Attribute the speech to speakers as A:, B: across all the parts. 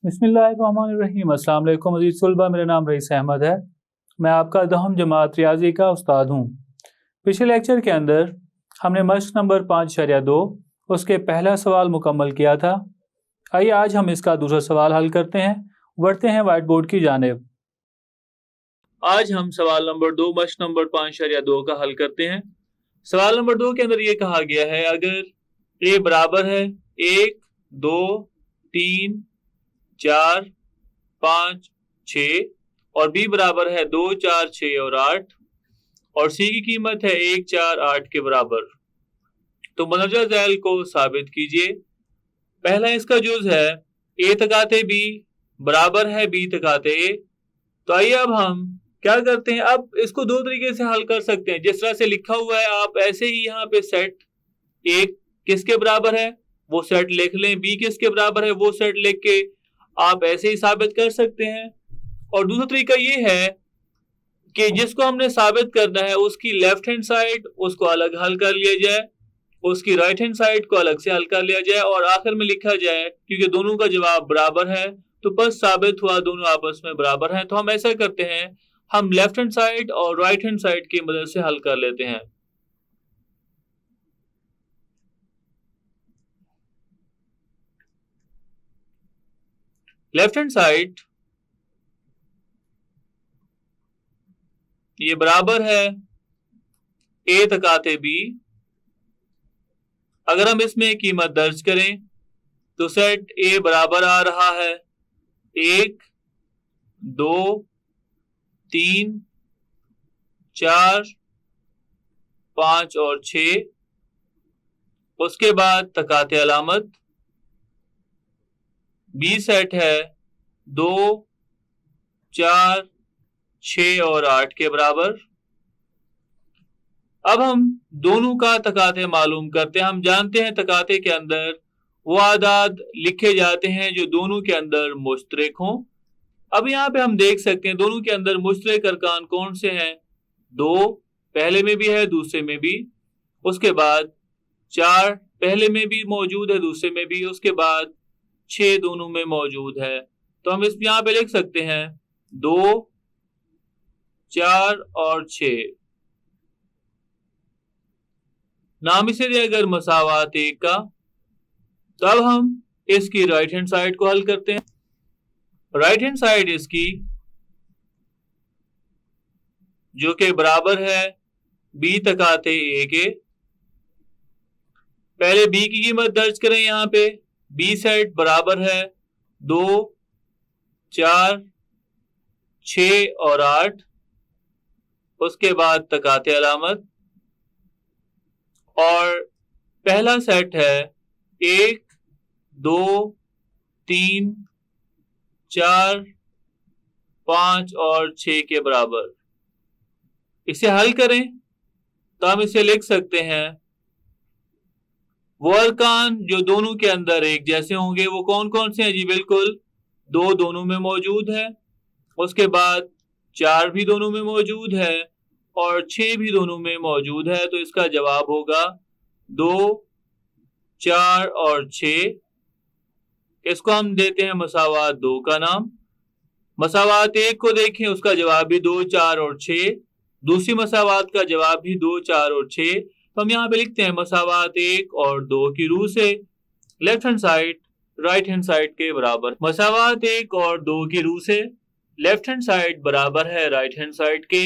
A: बिस्मिल्लाहिर्रहमानिर्रहीम। अस्सलाम वालेकुम अज़ीज़ तलबा, मेरा नाम रईस अहमद है। मैं आपका दहम जमात रियाजी का उस्ताद हूँ। पिछले लेक्चर के अंदर हमने मश्क नंबर 5.2 उसके पहला सवाल मुकम्मल किया था। आइए आज हम इसका दूसरा सवाल हल करते हैं। बढ़ते हैं वाइट बोर्ड की जानिब। आज हम सवाल नंबर 2 मश्क नंबर 5.2 का हल करते हैं। सवाल नंबर 2 के अंदर ये कहा गया है, अगर ए बराबर है 1, 2, 3, 4, 5, 6 और बी बराबर है 2, 4, 6 और 8 और सी की कीमत है 1, 4, 8 के बराबर, तो मनर्जा ज़ैल को साबित कीजिए। पहला इसका जुज है ए तकाते बी बराबर है बी तकाते ए। तो आइए अब हम क्या करते हैं, अब इसको दो तरीके से हल कर सकते हैं। जिस तरह से लिखा हुआ है आप ऐसे ही यहाँ पे सेट ए किसके बराबर है वो सेट लिख लें, बी किसके बराबर है वो सेट लिख के आप ऐसे ही साबित कर सकते हैं। और दूसरा तरीका ये है कि जिसको हमने साबित करना है उसकी लेफ्ट हैंड साइड उसको अलग हल कर लिया जाए, उसकी राइट हैंड साइड को अलग से हल कर लिया जाए और आखिर में लिखा जाए, क्योंकि दोनों का जवाब बराबर है तो बस साबित हुआ दोनों आपस में बराबर हैं। तो हम ऐसा करते हैं, हम लेफ्ट हैंड साइड और राइट हैंड साइड की मदद से हल कर लेते हैं। लेफ्ट हैंड साइड ये बराबर है ए तकाते बी। अगर हम इसमें कीमत दर्ज करें तो सेट ए बराबर आ रहा है 1, 2, 3, 4, 5 और 6। उसके बाद तकाते अलामत बी सेट है 2, 4, 6 और 8 के बराबर। अब हम दोनों का तकाते मालूम करते हैं। हम जानते हैं तकाते के अंदर वो आदाद लिखे जाते हैं जो दोनों के अंदर मुश्तरक हों। अब यहाँ पे हम देख सकते हैं दोनों के अंदर मुश्तरक अरकान कौन से हैं, 2 पहले में भी है दूसरे में भी, उसके बाद 4 पहले में भी मौजूद है दूसरे में भी, उसके बाद 6 दोनों में मौजूद है। तो हम इस यहाँ पे लिख सकते हैं 2, 4 और 6। नाम इसे दे अगर मसावात 1 का, तब हम इसकी राइट हैंड साइड को हल करते हैं। राइट हैंड साइड इसकी जो कि बराबर है बी तकाते ए के। पहले बी की कीमत दर्ज करें, यहाँ पे बी सेट बराबर है 2, 4, 6 और 8। उसके बाद तकाते अलामत और पहला सेट है 1, 2, 3, 4, 5 और 6 के बराबर। इसे हल करें तो हम इसे लिख सकते हैं, वो अरकान जो दोनों के अंदर एक जैसे होंगे वो कौन कौन से हैं जी, बिल्कुल 2 दोनों में मौजूद है, उसके बाद 4 भी दोनों में मौजूद है और 6 भी दोनों में मौजूद है। तो इसका जवाब होगा 2, 4 और 6। इसको हम देते हैं मसावात 2 का नाम। मसावात 1 को देखें, उसका जवाब भी 2, 4 और 6। दूसरी मसावात का जवाब भी 2, 4 और 6। तो हम यहाँ पे लिखते हैं मसावात 1 और 2 की रूह से left hand side right hand side के बराबर। मसावात 1 और 2 की रूह से लेफ्ट हैंड साइड बराबर है राइट हैंड साइड के,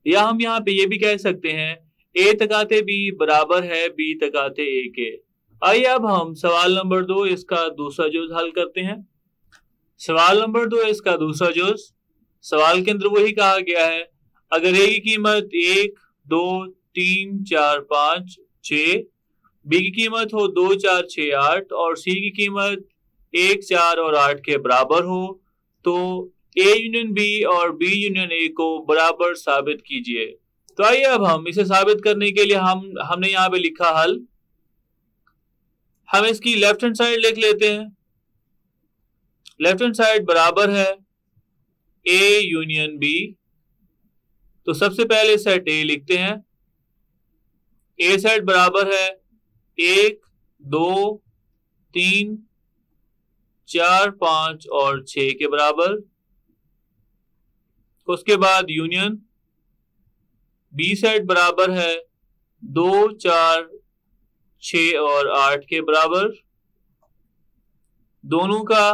A: या हम यहाँ पे ये भी कह सकते हैं ए तकाते बी बराबर है बी तकाते ए के। आइए अब हम सवाल नंबर 2 इसका दूसरा जुज हल करते हैं। सवाल नंबर 2 इसका दूसरा जुज, सवाल के अंदर वही कहा गया है, अगर ए की कीमत 1, 2, 3, 4, 5, 6, बी की कीमत हो 2, 4, 6, 8 और सी की कीमत 1, 4 और 8 के बराबर हो, तो ए यूनियन बी और बी यूनियन ए को बराबर साबित कीजिए। तो आइए अब हम इसे साबित करने के लिए हमने यहाँ पे लिखा हल। हम इसकी लेफ्ट हैंड साइड लिख लेते हैं। लेफ्ट हैंड साइड बराबर है ए यूनियन बी। तो सबसे पहले सेट ए लिखते हैं। ए सेट बराबर है 1, 2, 3, 4, 5 और 6 के बराबर। उसके बाद यूनियन बी सेट बराबर है 2, 4, 6 और 8 के बराबर। दोनों का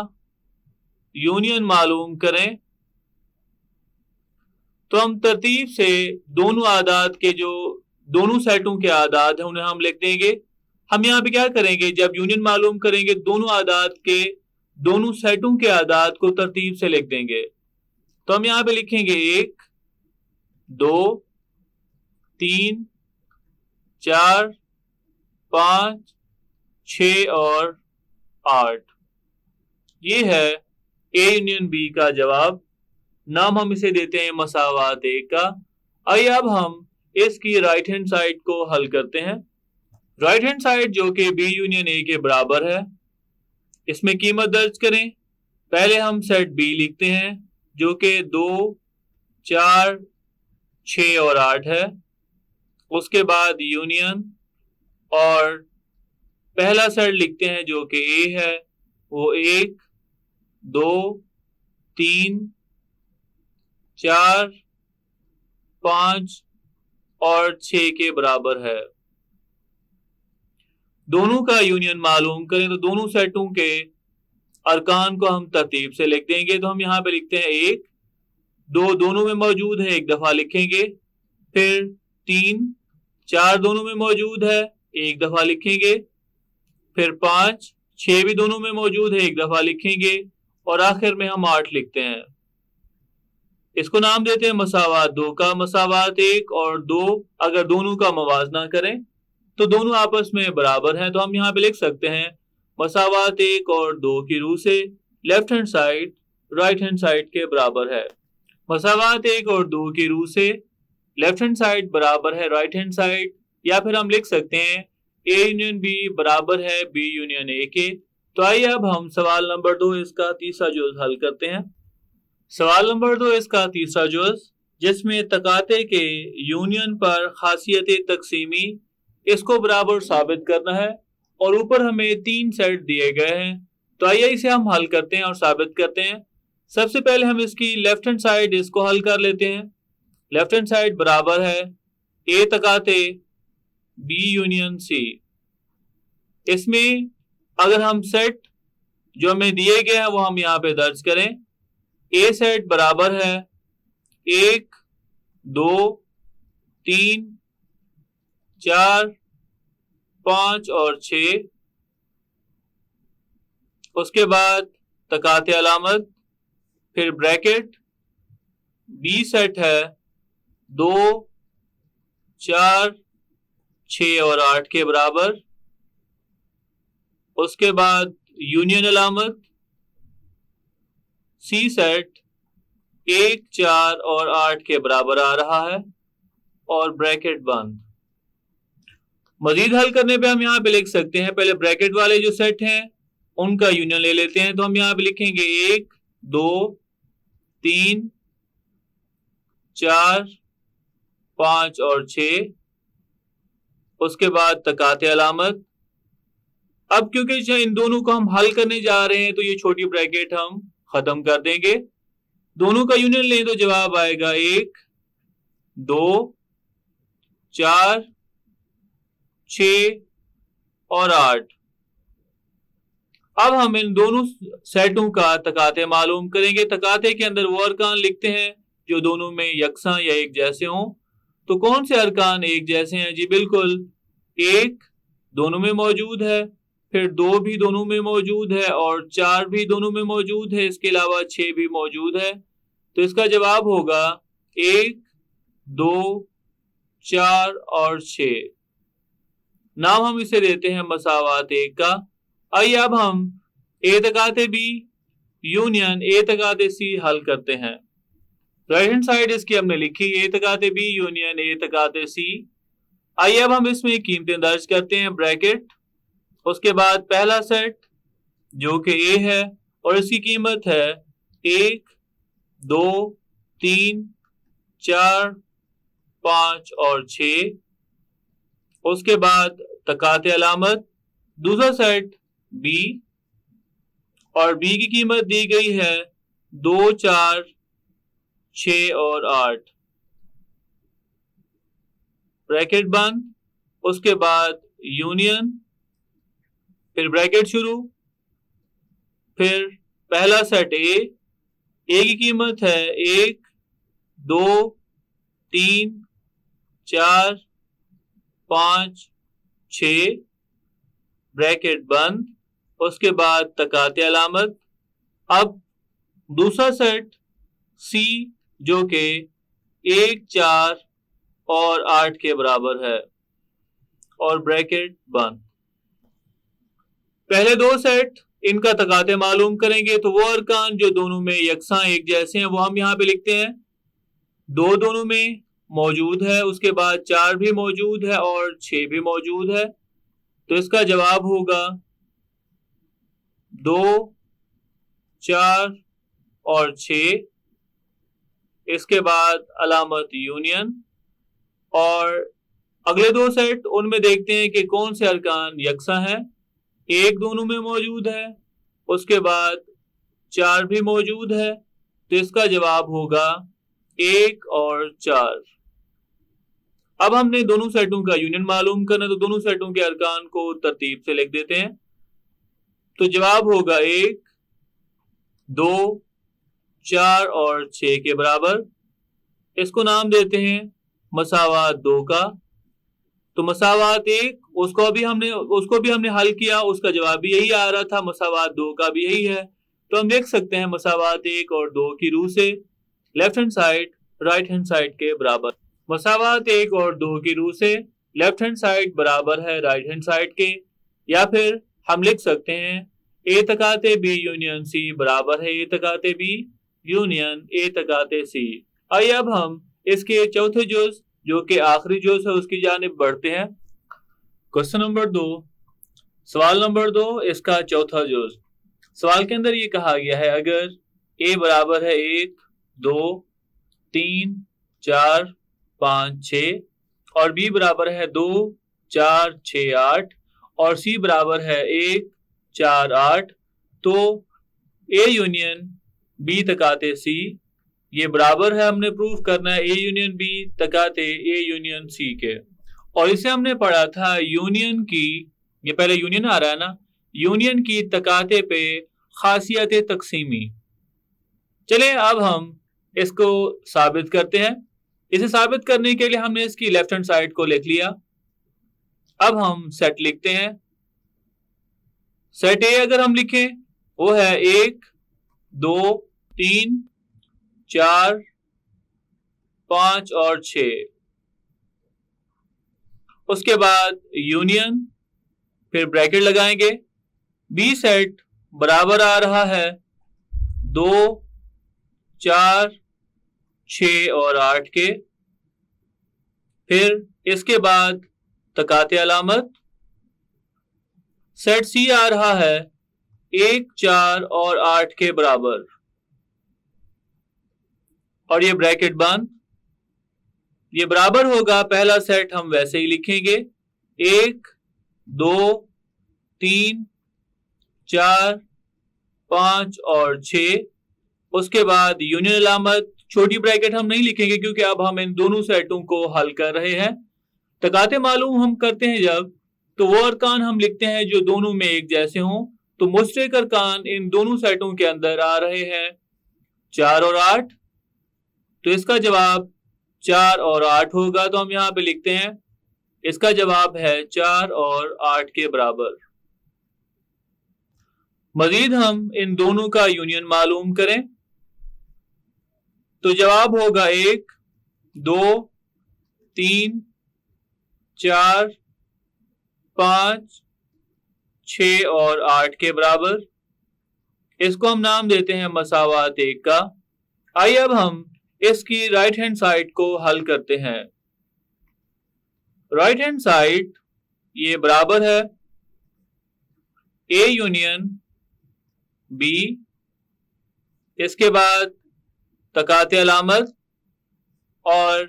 A: यूनियन मालूम करें तो हम तरतीब से दोनों आदाद के जो दोनों सेटों के आदाद हैं उन्हें हम लिख देंगे। हम यहाँ पे क्या करेंगे, जब यूनियन मालूम करेंगे दोनों आदाद के दोनों सेटों के आदाद को तरतीब से लिख देंगे। तो हम यहाँ पे लिखेंगे 1, 2, 3, 4, 5, 6 और 8। ये है ए यूनियन बी का जवाब। नाम हम इसे देते हैं मसावात एक का। आइए अब हम इसकी राइट हैंड साइड को हल करते हैं। राइट हैंड साइड जो कि बी यूनियन ए के बराबर है, इसमें कीमत दर्ज करें। पहले हम सेट बी लिखते हैं जो कि 2, 4, 6 और 8 है। उसके बाद यूनियन और पहला सेट लिखते हैं जो कि ए है, वो 1, 2, 3, 4, 5 और 6 के बराबर है। दोनों का यूनियन मालूम करें तो दोनों सेटों के अरकान को हम तरतीब से लिख देंगे। तो हम यहाँ पे लिखते हैं 1, 2 दोनों में मौजूद है, एक दफा लिखेंगे। फिर 3, 4 दोनों में मौजूद है, एक दफा लिखेंगे। फिर 5, 6 भी दोनों में मौजूद है, एक दफा लिखेंगे। और आखिर में हम 8 लिखते हैं। इसको नाम देते हैं मसावात 2 का। मसावात 1 और 2 अगर दोनों का मवाजना करें तो दोनों आपस में बराबर हैं। तो हम यहाँ पे लिख सकते हैं मसावात 1 और 2 की रूह से left hand side right hand side के बराबर है। मसावात 1 और 2 की रूह से लेफ्ट हैंड साइड बराबर है राइट हैंड साइड, या फिर हम लिख सकते हैं ए यूनियन बी बराबर है बी यूनियन ए के। तो आइए अब हम सवाल नंबर 2 इसका तीसरा जुज़ हल करते हैं। सवाल नंबर 2 इसका तीसरा जुज़, जिसमें तकाते के यूनियन पर खासियत तकसीमी, इसको बराबर साबित करना है और ऊपर हमें 3 सेट दिए गए हैं। तो आइए इसे हम हल करते हैं और साबित करते हैं। सबसे पहले हम इसकी लेफ्ट हैंड साइड इसको हल कर लेते हैं। लेफ्ट हैंड साइड बराबर है ए तकाते बी यूनियन सी। इसमें अगर हम सेट जो हमें दिए गए हैं वो हम यहाँ पे दर्ज करें। ए सेट बराबर है 1, 2, 3, 4, 5 और 6। उसके बाद तकाते अलामत, फिर ब्रैकेट। बी सेट है 2, 4, 6 और 8 के बराबर। उसके बाद यूनियन अलामत। सी सेट 1, 4 और 8 के बराबर आ रहा है और ब्रैकेट बंद। मजीद हल करने पे हम यहाँ पे लिख सकते हैं, पहले ब्रैकेट वाले जो सेट हैं उनका यूनियन ले लेते हैं। तो हम यहाँ पे लिखेंगे 1, 2, 3, 4, 5 और 6। उसके बाद तकाते अलामत। अब क्योंकि इन दोनों को हम हल करने जा रहे हैं तो ये छोटी ब्रैकेट हम खत्म कर देंगे। दोनों का यूनियन लें तो जवाब आएगा 1, 2, 4, 6 और 8। अब हम इन दोनों सेटों का तकाते मालूम करेंगे। तकाते के अंदर वो अरकान लिखते हैं जो दोनों में यकसा या एक जैसे हों। तो कौन से अरकान एक जैसे हैं? जी बिल्कुल, 1 दोनों में मौजूद है, फिर 2 भी दोनों में मौजूद है और 4 भी दोनों में मौजूद है। इसके अलावा 6 भी मौजूद है। तो इसका जवाब होगा 1, 2, 4 और 6। नाम हम इसे देते हैं मसावात 1 का। आइए अब हम ए तकाते बी यूनियन ए तकाते सी हल करते हैं। राइट हैंड साइड इसकी हमने लिखी ए तकाते बी यूनियन ए तकाते सी। आइए अब हम इसमें कीमतें दर्ज करते हैं। ब्रैकेट, उसके बाद पहला सेट जो कि ए है और इसकी कीमत है 1, 2, 3, 4, 5 और 6। उसके बाद तकाते अलामत, दूसरा सेट बी और बी की कीमत दी गई है 2, 4, 6 और 8। ब्रैकेट बंद, उसके बाद यूनियन, फिर ब्रैकेट शुरू, फिर पहला सेट ए की कीमत है 1, 2, 3, 4, 5, 6, ब्रैकेट बंद, उसके बाद तकाते अलामत। अब दूसरा सेट सी जो कि 1, 4 और 8 के बराबर है और ब्रैकेट बंद। पहले दो सेट इनका तकाते मालूम करेंगे तो वो अरकान जो दोनों में यकसा एक जैसे हैं वो हम यहाँ पे लिखते हैं। दो दोनों में मौजूद है, उसके बाद 4 भी मौजूद है और 6 भी मौजूद है, तो इसका जवाब होगा 2, 4 और 6। इसके बाद अलामत यूनियन, और अगले दो सेट उनमें देखते हैं कि कौन से अरकान यकसा हैं। 1 दोनों में मौजूद है, उसके बाद 4 भी मौजूद है, तो इसका जवाब होगा 1 और 4। अब हमने दोनों सेटों का यूनियन मालूम करना है, तो दोनों सेटों के अरकान को तरतीब से लिख देते हैं। तो जवाब होगा 1, 2, 4 और 6 के बराबर। इसको नाम देते हैं मसावात 2 का। तो मसावात 1 उसको भी हमने हल किया, उसका जवाब भी यही आ रहा था, मसावात 2 का भी यही है। तो हम देख सकते हैं मसावात 1 और 2 की रूह से left hand side right hand side के बराबर। मसावात 1 और 2 की रूह से लेफ्ट हैंड साइड बराबर है राइट हैंड साइड के, या फिर हम लिख सकते हैं ए तकाते बी यूनियन सी बराबर है ए तकाते बी यूनियन ए तकाते सी। आइए अब हम इसके चौथे जुज जो कि आखिरी जुज है उसकी जानिब बढ़ते हैं। क्वेश्चन नंबर 2, सवाल नंबर 2, इसका चौथा जुज। सवाल के अंदर ये कहा गया है अगर ए बराबर है 1, 2, 3, 4, 5, 6 और बी बराबर है 2, 4, 6, 8 और सी बराबर है 1, 4, 8, तो ए यूनियन बी तकाते सी ये बराबर है, हमने प्रूफ करना है ए यूनियन बी तकाते ए यूनियन सी के। और इसे हमने पढ़ा था यूनियन की, ये पहले यूनियन आ रहा है ना, यूनियन की तकाते पे खासियत तकसीमी। चले अब हम इसको साबित करते हैं। इसे साबित करने के लिए हमने इसकी लेफ्ट हैंड साइड को लिख लिया। अब हम सेट लिखते हैं। सेट ए अगर हम लिखें वो है 1, 2, 3, 4, 5 और 6। उसके बाद यूनियन, फिर ब्रैकेट लगाएंगे। बी सेट बराबर आ रहा है 2, 4, 6 और 8 के। फिर इसके बाद तकाते अलामत, सेट सी आ रहा है 1, 4 और 8 के बराबर, और ये ब्रैकेट बंद। ये बराबर होगा, पहला सेट हम वैसे ही लिखेंगे 1, 2, 3, 4, 5 और 6। उसके बाद यूनियन अलामत, छोटी ब्रैकेट हम नहीं लिखेंगे क्योंकि अब हम इन दोनों सेटों को हल कर रहे हैं। तकाते मालूम हम करते हैं जब, तो वो अरकान हम लिखते हैं जो दोनों में एक जैसे हों। तो मुश्तरक अरकान इन दोनों सेटों के अंदर आ रहे हैं 4 और 8, तो इसका जवाब 4 और 8 होगा। तो हम यहाँ पे लिखते हैं इसका जवाब है 4 और 8 के बराबर। मजीद हम इन दोनों का यूनियन मालूम करें तो जवाब होगा 1, 2, 3, 4, 5, 6 और 8 के बराबर। इसको हम नाम देते हैं मसावात 1 का। आइए अब हम इसकी राइट हैंड साइड को हल करते हैं। राइट हैंड साइड ये बराबर है ए यूनियन बी, इसके बाद तकाते अलामत और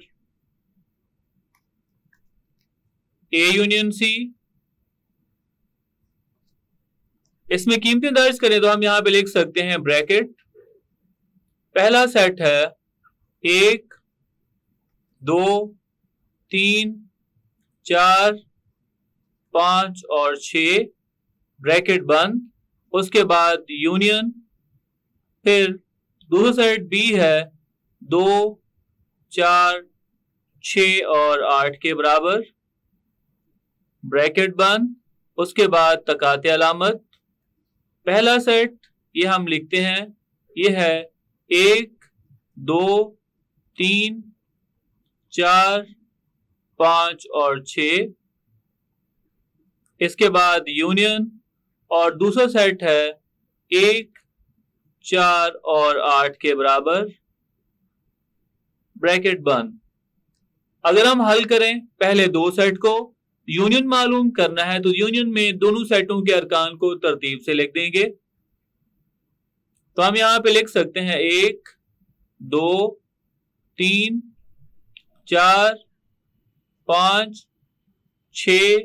A: ए यूनियन सी, इसमें कीमतें दर्ज करें तो हम यहाँ पे लिख सकते हैं ब्रैकेट, पहला सेट है 1, 2, 3, 4, 5 और 6, ब्रैकेट बंद। उसके बाद यूनियन, फिर दूसरा सेट बी है 2, 4, 6 और 8 के बराबर, ब्रैकेट बंद। उसके बाद तकाते अलामत, पहला सेट ये हम लिखते हैं, ये है 1, 2, 3, 4, 5 और 6। इसके बाद यूनियन, और दूसरा सेट है 1, 4 और 8 के बराबर, ब्रैकेट बंद। अगर हम हल करें पहले दो सेट को, यूनियन मालूम करना है तो यूनियन में दोनों सेटों के अरकान को तरतीब से लिख देंगे। तो हम यहां पे लिख सकते हैं 1, 2, 3, 4, 5, 6,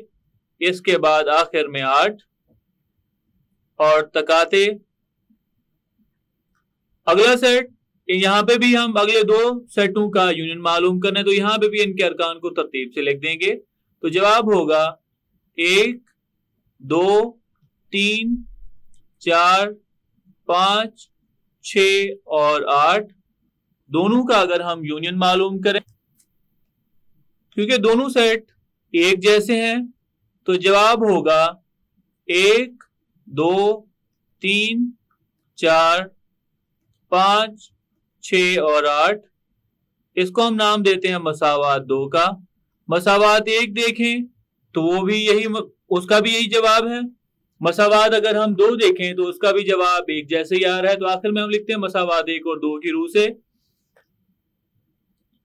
A: इसके बाद आखिर में 8 और तकाते। अगला सेट, यहां पे भी हम अगले दो सेटों का यूनियन मालूम करना है तो यहां पे भी इनके अरकान को तरतीब से लिख देंगे। तो जवाब होगा 1, 2, 3, 4, 5, 6 और 8, दोनों का अगर हम यूनियन मालूम करें, क्योंकि दोनों सेट एक जैसे हैं, तो जवाब होगा 1, 2, 3, 4, 5, 6 और 8। इसको हम नाम देते हैं मसावात 2 का। मसावात 1 देखें तो वो भी यही, उसका भी यही जवाब है। मसावात अगर हम 2 देखें तो उसका भी जवाब एक जैसे ही आ रहा है। तो आखिर में हम लिखते हैं मसावात 1 और 2 की रूह से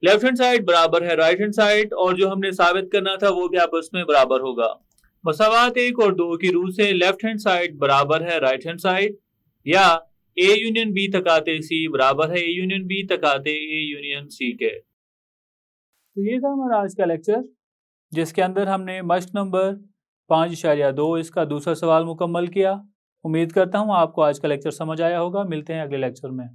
A: लेफ्ट हैंड साइड बराबर है राइट हैंड साइड, और जो हमने साबित करना था वो भी आपस में बराबर होगा। मसावात 1 और 2 की रूह से लेफ्ट हैंड साइड बराबर है राइट हैंड साइड, या ए यूनियन बी तकाते सी बराबर है ए यूनियन बी तकाते ए यूनियन सी के। तो ये था हमारा आज का लेक्चर, जिसके अंदर हमने मश्क नंबर 5.2 इसका दूसरा सवाल मुकम्मल किया। उम्मीद करता हूँ आपको आज का लेक्चर समझ आया होगा। मिलते हैं अगले लेक्चर में।